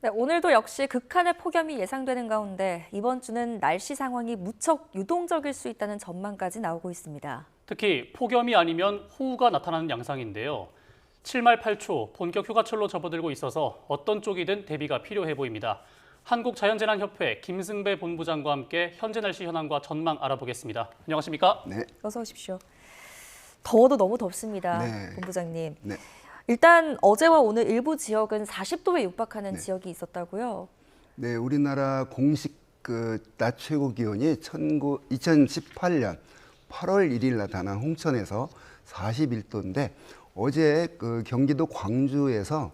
네, 오늘도 역시 극한의 폭염이 예상되는 가운데 이번 주는 날씨 상황이 무척 유동적일 수 있다는 전망까지 나오고 있습니다. 특히 폭염이 아니면 호우가 나타나는 양상인데요. 7말 8초 본격 휴가철로 접어들고 있어서 어떤 쪽이든 대비가 필요해 보입니다. 한국자연재난협회 김승배 본부장과 함께 현재 날씨 현황과 전망 알아보겠습니다. 안녕하십니까? 네. 어서 오십시오. 더워도 너무 덥습니다, 네. 본부장님. 네. 일단 어제와 오늘 일부 지역은 40도에 육박하는 네. 지역이 있었다고요? 네, 우리나라 공식 낮 최고 기온이 2018년 8월 1일 나타난 홍천에서 41도인데 어제 경기도 광주에서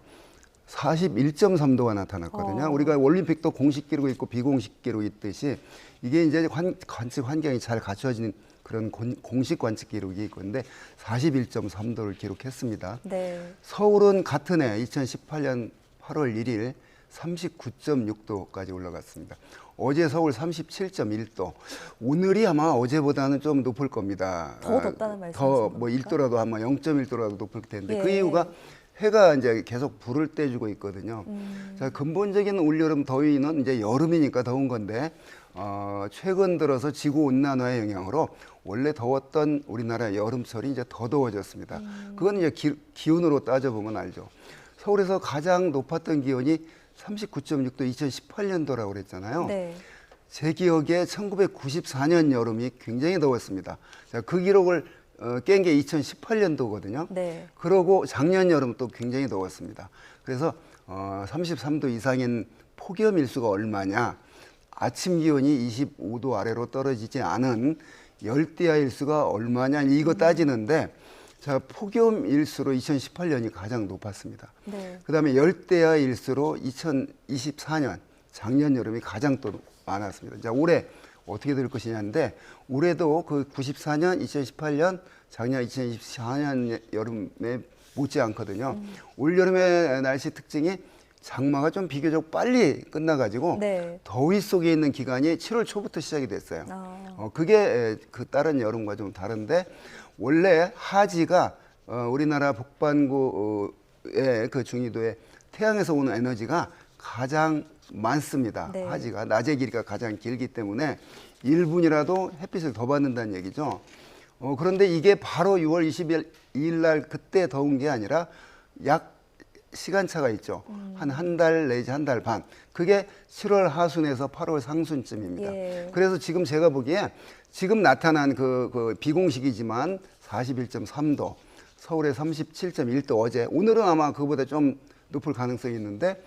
41.3도가 나타났거든요. 우리가 올림픽도 공식 기록이 있고 비공식 기록이 있듯이 이게 이제 관측 환경이 잘 갖춰진 그런 공식 관측 기록이 있는데 41.3도를 기록했습니다. 네. 서울은 같은 해 2018년 8월 1일 39.6도까지 올라갔습니다. 어제 서울 37.1도. 오늘이 아마 어제보다는 좀 높을 겁니다. 더 덥다는 말씀이신 더 겁니까? 뭐 1도라도 아마 0.1도라도 높을 텐데 예. 그 이유가 해가 이제 계속 불을 떼주고 있거든요. 자, 근본적인 올여름 더위는 이제 여름이니까 더운 건데 최근 들어서 지구 온난화의 영향으로 원래 더웠던 우리나라 여름철이 이제 더 더워졌습니다. 그건 이제 기온으로 따져보면 알죠. 서울에서 가장 높았던 기온이 39.6도 2018년도라고 그랬잖아요. 네. 제 기억에 1994년 여름이 굉장히 더웠습니다. 자, 그 기록을 깬 게 2018년도거든요. 네. 그러고 작년 여름 또 굉장히 더웠습니다. 그래서 33도 이상인 폭염 일수가 얼마냐? 아침 기온이 25도 아래로 떨어지지 않은 열대야 일수가 얼마냐? 이거 따지는데 자, 폭염 일수로 2018년이 가장 높았습니다. 네. 그다음에 열대야 일수로 2024년 작년 여름이 가장 또 많았습니다. 자, 올해 어떻게 될 것이냐인데 올해도 그 94년, 2018년, 작년 2024년 여름에 못지 않거든요. 올 여름의 날씨 특징이 장마가 좀 비교적 빨리 끝나가지고 네. 더위 속에 있는 기간이 7월 초부터 시작이 됐어요. 그게 그 다른 여름과 좀 다른데 원래 하지가 우리나라 북반구의 그 중위도에 태양에서 오는 에너지가 가장 많습니다. 네. 하지가 낮의 길이가 가장 길기 때문에 1분이라도 햇빛을 더 받는다는 얘기죠. 그런데 이게 바로 6월 22일 날 그때 더운 게 아니라 약 시간차가 있죠. 한 달 내지 한 달 반. 그게 7월 하순에서 8월 상순쯤입니다. 예. 그래서 지금 제가 보기에 지금 나타난 그 비공식이지만 41.3도, 서울에 37.1도 어제, 오늘은 아마 그보다 좀 높을 가능성이 있는데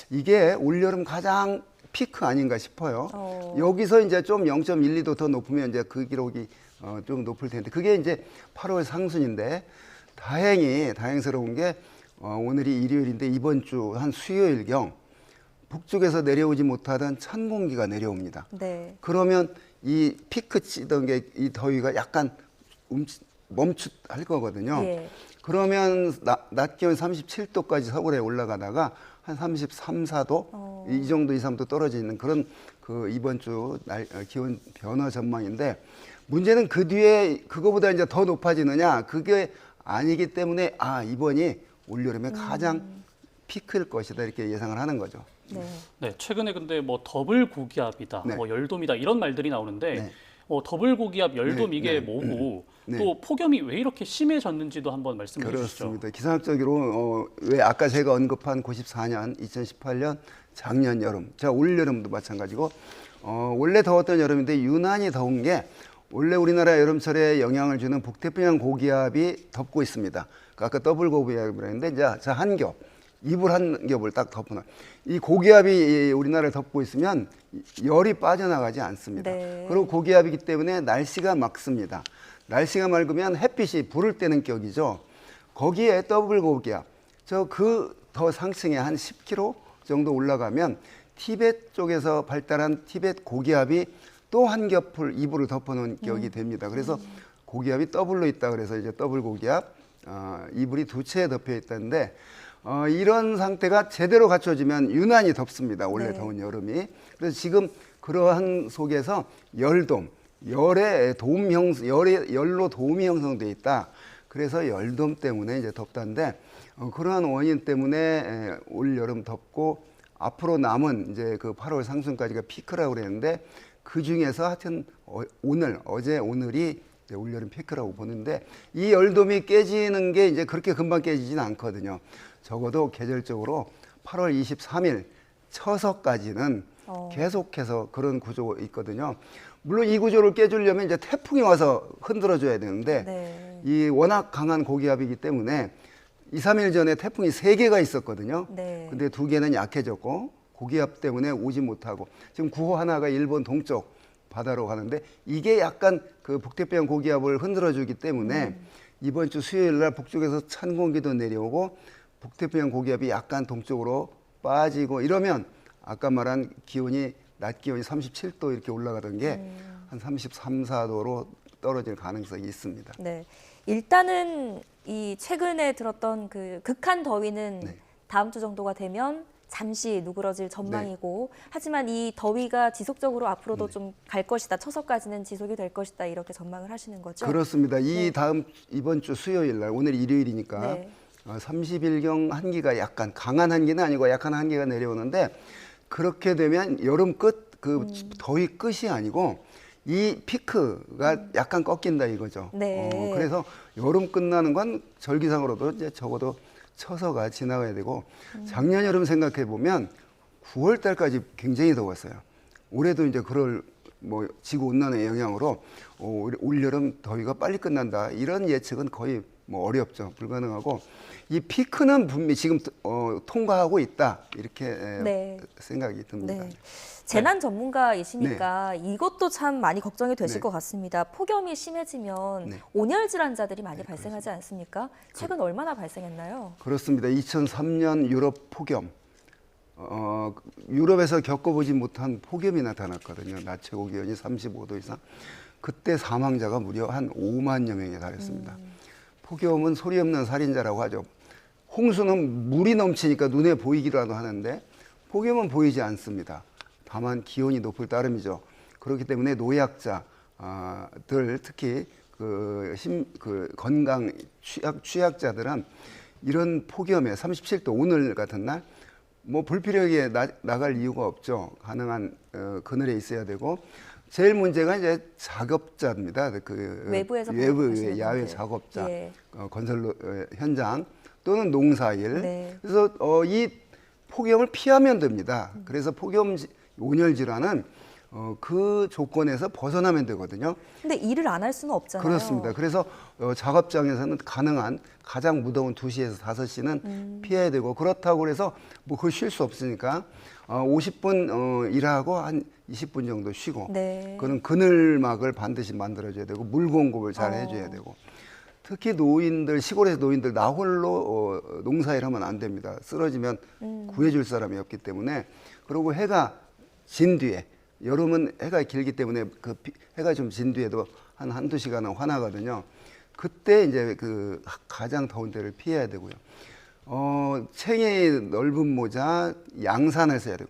이게 올여름 가장 피크 아닌가 싶어요. 여기서 이제 좀 0.12도 더 높으면 이제 그 기록이 좀 높을 텐데 그게 이제 8월 상순인데 다행스러운 게 오늘이 일요일인데 이번 주 한 수요일경 북쪽에서 내려오지 못하던 찬 공기가 내려옵니다. 네. 그러면 이 피크 치던 게 이 더위가 약간 멈칫할 거거든요. 예. 그러면 낮 기온 37도까지 서울에 올라가다가 한 33, 4도 이 정도 이상도 떨어져 있는 그런 그 이번 주 기온 변화 전망인데 문제는 그 뒤에 그거보다 이제 더 높아지느냐 그게 아니기 때문에 이번이 올여름에 가장 피크일 것이다 이렇게 예상을 하는 거죠. 네. 네, 최근에 근데 뭐 더블 고기압이다, 네. 뭐 열돔이다 이런 말들이 나오는데 네. 더블 고기압, 열돔 네, 이게 네. 뭐고 네. 또 폭염이 왜 이렇게 심해졌는지도 한번 말씀해 주시죠. 그렇습니다. 기상학적으로 왜 아까 제가 언급한 94년, 2018년 작년 여름, 자 올 여름도 마찬가지고 원래 더웠던 여름인데 유난히 더운 게 원래 우리나라 여름철에 영향을 주는 북태평양 고기압이 덮고 있습니다. 아까 더블 고기압이라고 했는데 자 한 겹, 이불 한 겹을 딱 덮어놔. 이 고기압이 우리나라를 덮고 있으면 열이 빠져나가지 않습니다. 네. 그리고 고기압이기 때문에 날씨가 맑습니다. 날씨가 맑으면 햇빛이 불을 때는 격이죠. 거기에 더블 고기압, 더 상층에 한 10km 정도 올라가면 티베트 쪽에서 발달한 티베트 고기압이 또 한 겹을 이불을 덮어놓은 격이 됩니다. 그래서 고기압이 더블로 있다 그래서 이제 더블 고기압, 이불이 두 채에 덮여 있다는데 이런 상태가 제대로 갖춰지면 유난히 덥습니다. 원래 네. 더운 여름이. 그래서 지금 그러한 속에서 열돔, 열로 도움이 형성돼 있다. 그래서 열돔 때문에 이제 덥다는데 그러한 원인 때문에 올 여름 덥고 앞으로 남은 이제 그 8월 상순까지가 피크라고 그랬는데 그 중에서 하여튼 오늘이 이제 올여름 피크라고 보는데 이 열돔이 깨지는 게 이제 그렇게 금방 깨지진 않거든요. 적어도 계절적으로 8월 23일 처서까지는 계속해서 그런 구조가 있거든요. 물론 이 구조를 깨주려면 이제 태풍이 와서 흔들어줘야 되는데 네. 이 워낙 강한 고기압이기 때문에 2, 3일 전에 태풍이 3개가 있었거든요. 네. 근데 2개는 약해졌고 고기압 때문에 오지 못하고 지금 9호 하나가 일본 동쪽 바다로 가는데 이게 약간 그 북태평양 고기압을 흔들어주기 때문에 이번 주 수요일 날 북쪽에서 찬 공기도 내려오고 북태평양 고기압이 약간 동쪽으로 빠지고 이러면 아까 말한 기온이 낮 기온이 37도 이렇게 올라가던 게 한 33, 4도로 떨어질 가능성이 있습니다. 네. 일단은 이 최근에 들었던 그 극한 더위는 네. 다음 주 정도가 되면 잠시 누그러질 전망이고 하지만 이 더위가 지속적으로 앞으로도 좀 갈 것이다. 처서까지는 지속이 될 것이다. 이렇게 전망을 하시는 거죠? 그렇습니다. 이번 주 수요일 날 오늘 일요일이니까 네. 30일경 한기가 약간 강한 한기는 아니고 약한 한기가 내려오는데 그렇게 되면 여름 끝 그 더위 끝이 아니고 이 피크가 약간 꺾인다 이거죠. 네. 그래서 여름 끝나는 건 절기상으로도 이제 적어도 처서가 지나가야 되고 작년 여름 생각해 보면 9월 달까지 굉장히 더웠어요. 올해도 이제 그럴 뭐 지구 온난화의 영향으로 올 여름 더위가 빨리 끝난다 이런 예측은 거의 뭐 어렵죠. 불가능하고 이 피크는 분명히 지금 통과하고 있다 이렇게 네. 생각이 듭니다. 네. 재난 전문가이시니까 이것도 참 많이 걱정이 되실 네. 것 같습니다. 폭염이 심해지면 네. 온열 질환자들이 많이 발생하지 않습니까? 최근 얼마나 발생했나요? 그렇습니다. 2003년 유럽 폭염. 유럽에서 겪어보지 못한 폭염이 나타났거든요. 낮 최고 기온이 35도 이상. 그때 사망자가 무려 한 5만여 명에 달했습니다. 폭염은 소리 없는 살인자라고 하죠. 홍수는 물이 넘치니까 눈에 보이기라도 하는데 폭염은 보이지 않습니다. 다만 기온이 높을 따름이죠. 그렇기 때문에 노약자들 특히 건강 취약자들은 이런 폭염에 37도 오늘 같은 날 뭐 불필요하게 나갈 이유가 없죠. 가능한 그늘에 있어야 되고 제일 문제가 이제 작업자입니다. 외부에서 외부 작업하시는 야외 분들. 작업자, 예. 건설 현장 또는 농사일. 네. 그래서 이 폭염을 피하면 됩니다. 그래서 폭염 온열 질환은 그 조건에서 벗어나면 되거든요. 근데 일을 안 할 수는 없잖아요. 그렇습니다. 그래서 작업장에서는 가능한 가장 무더운 2시에서 5시는 피해야 되고 그렇다고 해서 뭐 그걸 쉴 수 없으니까 50분 일하고 한 20분 정도 쉬고 네. 그는 그늘막을 반드시 만들어줘야 되고 물 공급을 잘 해줘야 되고 특히 노인들 시골에서 노인들 나 홀로 농사일 하면 안 됩니다. 쓰러지면 구해줄 사람이 없기 때문에 그리고 해가 진 뒤에 여름은 해가 길기 때문에 해가 좀 진 뒤에도 한두 시간은 환하거든요. 그때 이제 가장 더운 때를 피해야 되고요. 챙이 넓은 모자, 양산을 써야 되고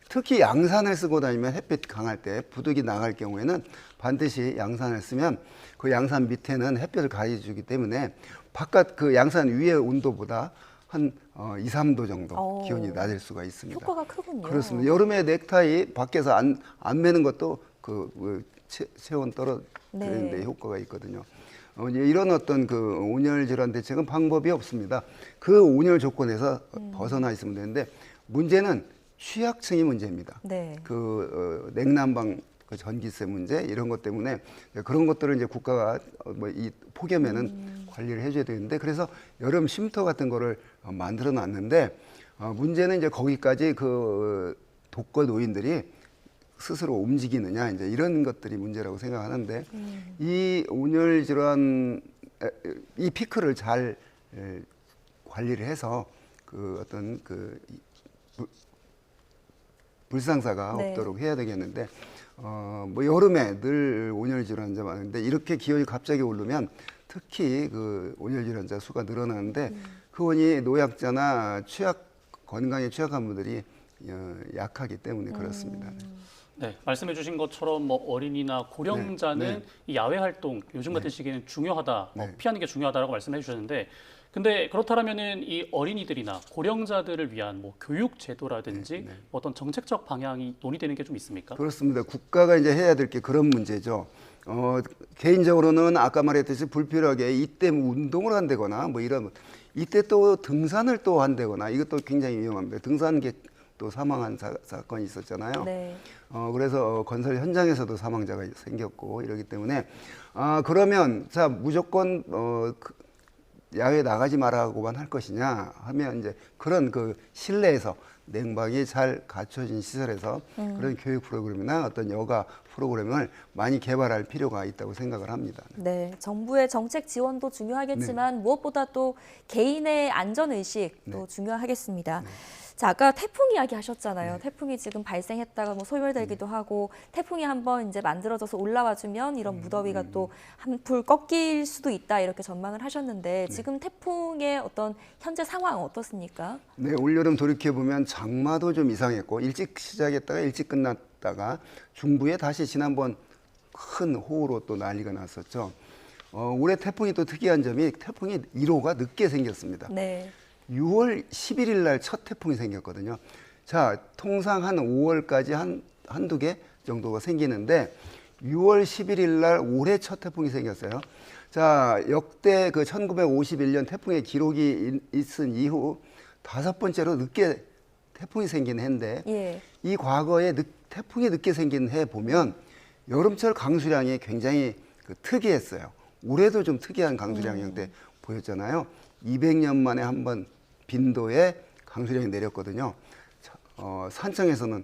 특히 양산을 쓰고 다니면 햇빛 강할 때 부득이 나갈 경우에는 반드시 양산을 쓰면 그 양산 밑에는 햇볕을 가해주기 때문에 바깥 그 양산 위의 온도보다 한 2, 3도 정도 기온이 낮을 수가 있습니다. 효과가 크군요. 그렇습니다. 여름에 넥타이 밖에서 안 매는 것도 체온 떨어뜨리는 데 효과가 있거든요. 이런 어떤 온열 질환 대책은 방법이 없습니다. 그 온열 조건에서 벗어나 있으면 되는데 문제는 취약층이 문제입니다. 네. 냉난방 전기세 문제 이런 것 때문에 그런 것들을 이제 국가가 이 폭염에는 관리를 해줘야 되는데 그래서 여름 쉼터 같은 거를 만들어 놨는데 문제는 이제 거기까지 독거 노인들이 스스로 움직이느냐 이제 이런 것들이 문제라고 생각하는데 이 온열 질환 이 피크를 잘 관리를 해서 불상사가 없도록 해야 되겠는데 뭐 여름에 늘 온열 질환자 많은데 이렇게 기온이 갑자기 오르면 특히 온열 질환자 수가 늘어나는데 그 원인이 노약자나 건강에 취약한 분들이 약하기 때문에 그렇습니다. 네, 말씀해 주신 것처럼 뭐 어린이나 고령자는 네. 이 야외 활동 요즘 같은 시기에는 중요하다, 네. 피하는 게 중요하다라고 말씀해 주셨는데 근데 그렇다면은 이 어린이들이나 고령자들을 위한 뭐 교육 제도라든지 네. 어떤 정책적 방향이 논의되는 게 좀 있습니까? 그렇습니다. 국가가 이제 해야 될 게 그런 문제죠. 개인적으로는 아까 말했듯이 불필요하게 이때 뭐 운동을 한다거나 뭐 이런 이때 또 등산을 또 한다거나 이것도 굉장히 위험합니다. 등산객 또 사망한 사건이 있었잖아요. 네. 그래서 건설 현장에서도 사망자가 생겼고 이러기 때문에 그러면 자 무조건 야외에 나가지 말라고만 할 것이냐 하면 이제 그런 그 실내에서 냉방이 잘 갖춰진 시설에서 그런 교육 프로그램이나 어떤 여가 프로그램을 많이 개발할 필요가 있다고 생각을 합니다. 네, 정부의 정책 지원도 중요하겠지만 무엇보다 또 개인의 안전 의식도 중요하겠습니다. 자, 아까 태풍 이야기 하셨잖아요. 태풍이 지금 발생했다가 뭐 소멸되기도 하고 태풍이 한번 이제 만들어져서 올라와 주면 이런 무더위가 또 한풀 꺾일 수도 있다 이렇게 전망을 하셨는데 지금 태풍의 어떤 현재 상황 어떻습니까? 네, 올여름 돌이켜 보면 장마도 좀 이상했고 일찍 시작했다가 일찍 끝났다가 중부에 다시 지난번 큰 호우로 또 난리가 났었죠. 올해 태풍이 또 특이한 점이 태풍이 1호가 늦게 생겼습니다. 네. 6월 11일 날 첫 태풍이 생겼거든요. 자, 통상 한 5월까지 한두 개 정도가 생기는데 6월 11일 날 올해 첫 태풍이 생겼어요. 자, 역대 그 1951년 태풍의 기록이 있은 이후 5번째로 늦게 태풍이 생긴 해인데 예. 이 과거에 태풍이 늦게 생긴 해 보면 여름철 강수량이 굉장히 특이했어요. 올해도 좀 특이한 강수량 형태 보였잖아요. 200년 만에 한 번 빈도의 강수량이 내렸거든요. 산청에서는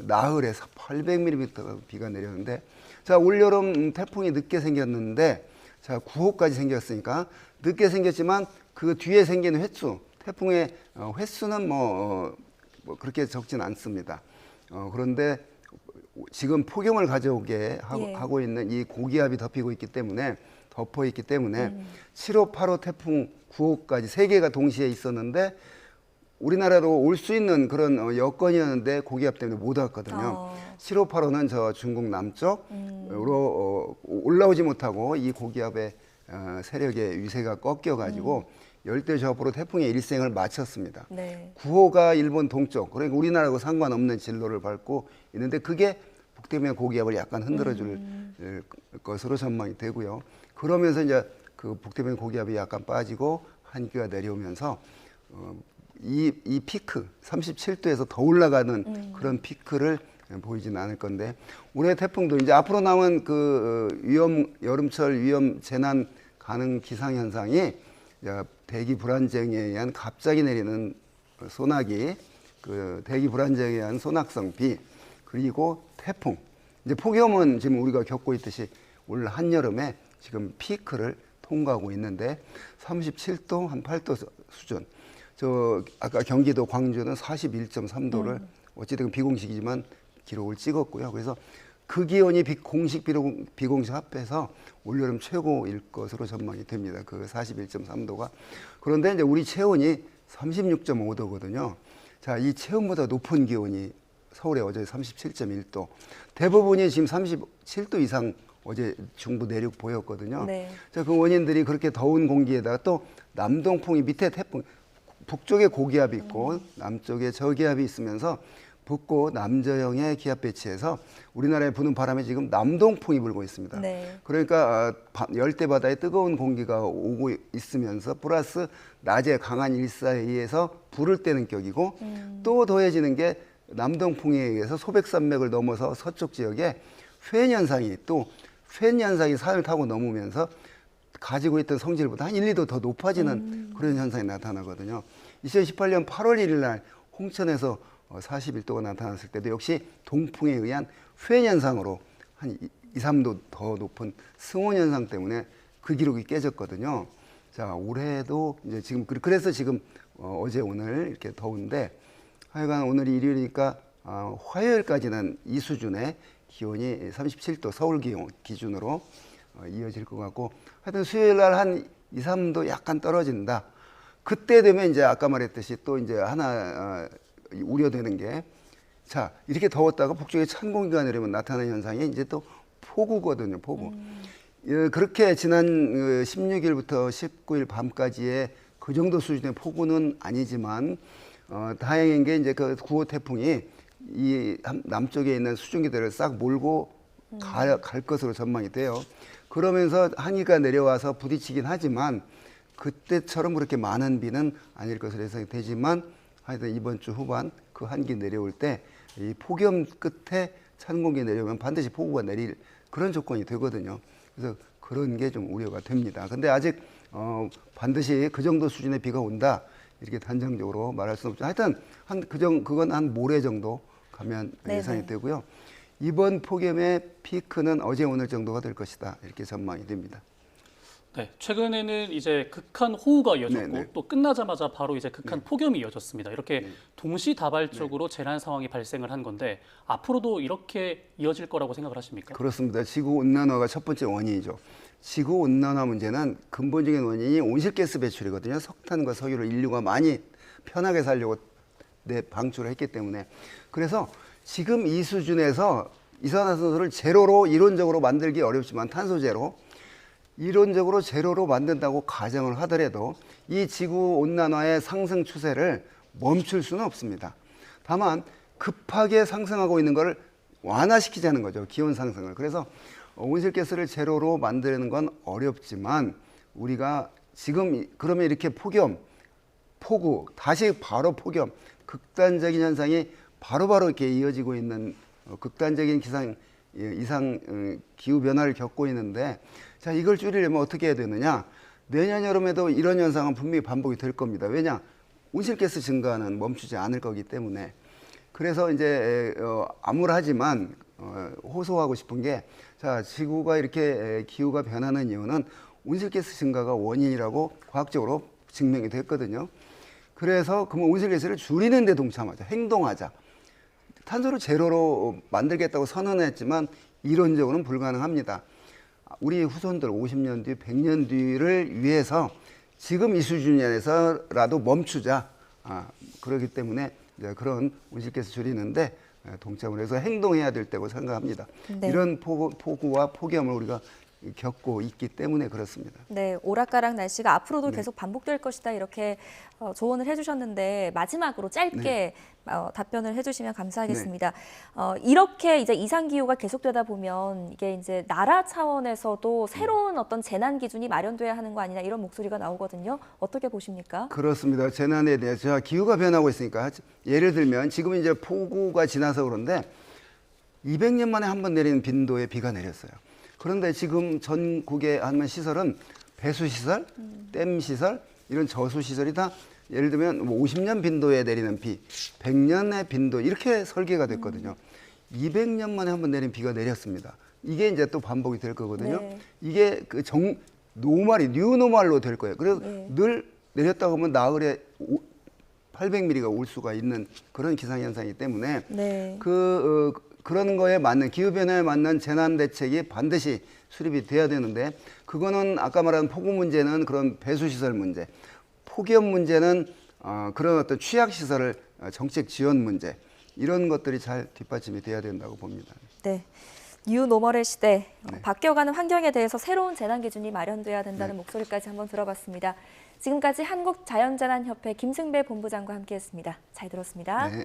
나흘에 800mm 비가 내렸는데, 자, 올여름 태풍이 늦게 생겼는데, 자, 9호까지 생겼으니까 늦게 생겼지만 그 뒤에 생긴 횟수, 태풍의 횟수는 뭐 그렇게 적진 않습니다. 그런데 지금 폭염을 가져오게 하고 있는 이 고기압이 덮어 있기 때문에 7호, 8호 태풍, 9호까지 세 개가 동시에 있었는데 우리나라로 올 수 있는 그런 여건이었는데 고기압 때문에 못 왔거든요. 7호, 8호는 저 중국 남쪽으로 올라오지 못하고 이 고기압의 세력의 위세가 꺾여가지고 열대저압으로 태풍의 일생을 마쳤습니다. 네. 9호가 일본 동쪽, 그러니까 우리나라하고 상관없는 진로를 밟고 있는데 그게 북태평양 고기압을 약간 흔들어줄 것으로 전망이 되고요. 그러면서 이제 그 북태평양 고기압이 약간 빠지고 한기가 내려오면서 이 피크 37도에서 더 올라가는 그런 피크를 보이지는 않을 건데 올해 태풍도 이제 앞으로 남은 그 여름철 위험 재난 가능 기상 현상이 대기 불안정에 의한 갑자기 내리는 소나기, 그 대기 불안정에 의한 소낙성 비, 그리고 태풍. 이제 폭염은 지금 우리가 겪고 있듯이 올 한여름에 지금 피크를 통과하고 있는데 37도 한 8도 수준. 저 아까 경기도 광주는 41.3도를 어찌됐든 비공식이지만 기록을 찍었고요. 그래서 그 기온이 공식 비공식 합해서 올여름 최고일 것으로 전망이 됩니다. 그 41.3도가. 그런데 이제 우리 체온이 36.5도거든요. 자, 이 체온보다 높은 기온이 서울에 어제 37.1도. 대부분이 지금 37도 이상 어제 중부 내륙 보였거든요. 네. 자, 그 원인들이 그렇게 더운 공기에다가 또 남동풍이 밑에 태풍, 북쪽에 고기압이 있고 남쪽에 저기압이 있으면서 북고 남저형의 기압 배치에서 우리나라에 부는 바람에 지금 남동풍이 불고 있습니다. 네. 그러니까 열대 바다에 뜨거운 공기가 오고 있으면서 플러스 낮에 강한 일사에 의해서 불을 때는 격이고 또 더해지는 게 남동풍에 의해서 소백산맥을 넘어서 서쪽 지역에 팬 현상이 산을 타고 넘으면서 가지고 있던 성질보다 한 1, 2도 더 높아지는 그런 현상이 나타나거든요. 2018년 8월 1일 날 홍천에서 41도가 나타났을 때도 역시 동풍에 의한 팬 현상으로 한 2, 3도 더 높은 승온 현상 때문에 그 기록이 깨졌거든요. 자, 올해도 이제 지금 그래서 지금 어제 오늘 이렇게 더운데 하여간 오늘 일요일이니까 화요일까지는 이 수준의 기온이 37도 서울 기온 기준으로 이어질 것 같고 하여튼 수요일 날 한 2, 3도 약간 떨어진다. 그때 되면 이제 아까 말했듯이 또 이제 하나 우려되는 게 자, 이렇게 더웠다가 북쪽에 찬 공기가 내리면 나타나는 현상이 이제 또 폭우거든요, 폭우. 그렇게 지난 16일부터 19일 밤까지의 그 정도 수준의 폭우는 아니지만 다행인 게 이제 그 9호 태풍이 이 남쪽에 있는 수증기들을 싹 몰고 갈 것으로 전망이 돼요. 그러면서 한기가 내려와서 부딪히긴 하지만 그때처럼 그렇게 많은 비는 아닐 것으로 예상이 되지만 하여튼 이번 주 후반 그 한기 내려올 때 이 폭염 끝에 찬 공기 내려오면 반드시 폭우가 내릴 그런 조건이 되거든요. 그래서 그런 게 좀 우려가 됩니다. 근데 아직 반드시 그 정도 수준의 비가 온다 이렇게 단정적으로 말할 수는 없죠. 하여튼 그건 한 모레 정도 가면 네네. 예상이 되고요. 이번 폭염의 피크는 어제 오늘 정도가 될 것이다 이렇게 전망이 됩니다. 네, 최근에는 이제 극한 호우가 이어졌고 네네. 또 끝나자마자 바로 이제 극한 폭염이 이어졌습니다. 이렇게 네. 동시다발적으로 재난 상황이 발생을 한 건데 앞으로도 이렇게 이어질 거라고 생각을 하십니까? 그렇습니다. 지구 온난화가 첫 번째 원인이죠. 지구 온난화 문제는 근본적인 원인이 온실가스 배출이거든요. 석탄과 석유를 인류가 많이 편하게 살려고 방출을 했기 때문에. 그래서 지금 이 수준에서 이산화탄소를 제로로 이론적으로 만들기 어렵지만 탄소 제로, 이론적으로 제로로 만든다고 가정을 하더라도 이 지구 온난화의 상승 추세를 멈출 수는 없습니다. 다만 급하게 상승하고 있는 것을 완화시키자는 거죠. 기온 상승을. 그래서 온실가스를 제로로 만드는 건 어렵지만 우리가 지금 그러면 이렇게 폭염, 폭우, 다시 바로 폭염, 극단적인 현상이 바로바로 이렇게 이어지고 있는 극단적인 이상 기후 변화를 겪고 있는데 자, 이걸 줄이려면 어떻게 해야 되느냐? 내년 여름에도 이런 현상은 분명히 반복이 될 겁니다. 왜냐? 온실가스 증가는 멈추지 않을 거기 때문에. 그래서 이제 암울하지만 호소하고 싶은 게 자, 지구가 이렇게 기후가 변하는 이유는 온실가스 증가가 원인이라고 과학적으로 증명이 됐거든요. 그래서 그러면 온실가스를 줄이는 데 동참하자. 행동하자. 탄소를 제로로 만들겠다고 선언했지만 이론적으로는 불가능합니다. 우리 후손들 50년 뒤, 100년 뒤를 위해서 지금 이 수준에서라도 멈추자. 그렇기 때문에 이제 그런 온실가스 줄이는데 동참을 해서 행동해야 될 때고 생각합니다. 네. 이런 폭우와 폭염을 우리가 겪고 있기 때문에 그렇습니다. 네, 오락가락 날씨가 앞으로도 네. 계속 반복될 것이다 이렇게 조언을 해주셨는데 마지막으로 짧게 네. 답변을 해주시면 감사하겠습니다. 이렇게 이제 이상 기후가 계속되다 보면 이게 이제 나라 차원에서도 새로운 어떤 재난 기준이 마련돼야 하는 거 아니냐 이런 목소리가 나오거든요. 어떻게 보십니까? 그렇습니다. 재난에 대해서 기후가 변하고 있으니까 예를 들면 지금 이제 폭우가 지나서 그런데 200년 만에 한 번 내리는 빈도의 비가 내렸어요. 그런데 지금 전국의 한 시설은 배수시설, 댐시설, 이런 저수시설이 다 예를 들면 50년 빈도에 내리는 비, 100년의 빈도 이렇게 설계가 됐거든요. 200년 만에 한 번 내린 비가 내렸습니다. 이게 이제 또 반복이 될 거거든요. 네. 이게 뉴노멀로 될 거예요. 그래서 네. 늘 내렸다고 하면 나흘에 800mm가 올 수가 있는 그런 기상현상이기 때문에 네. 그런 거에 맞는 기후변화에 맞는 재난 대책이 반드시 수립이 돼야 되는데 그거는 아까 말한 폭우 문제는 그런 배수시설 문제, 폭염 문제는 그런 어떤 취약시설을 정책 지원 문제 이런 것들이 잘 뒷받침이 돼야 된다고 봅니다. 네. 뉴노멀의 시대, 네. 바뀌어가는 환경에 대해서 새로운 재난 기준이 마련돼야 된다는 네. 목소리까지 한번 들어봤습니다. 지금까지 한국자연재난협회 김승배 본부장과 함께했습니다. 잘 들었습니다. 네.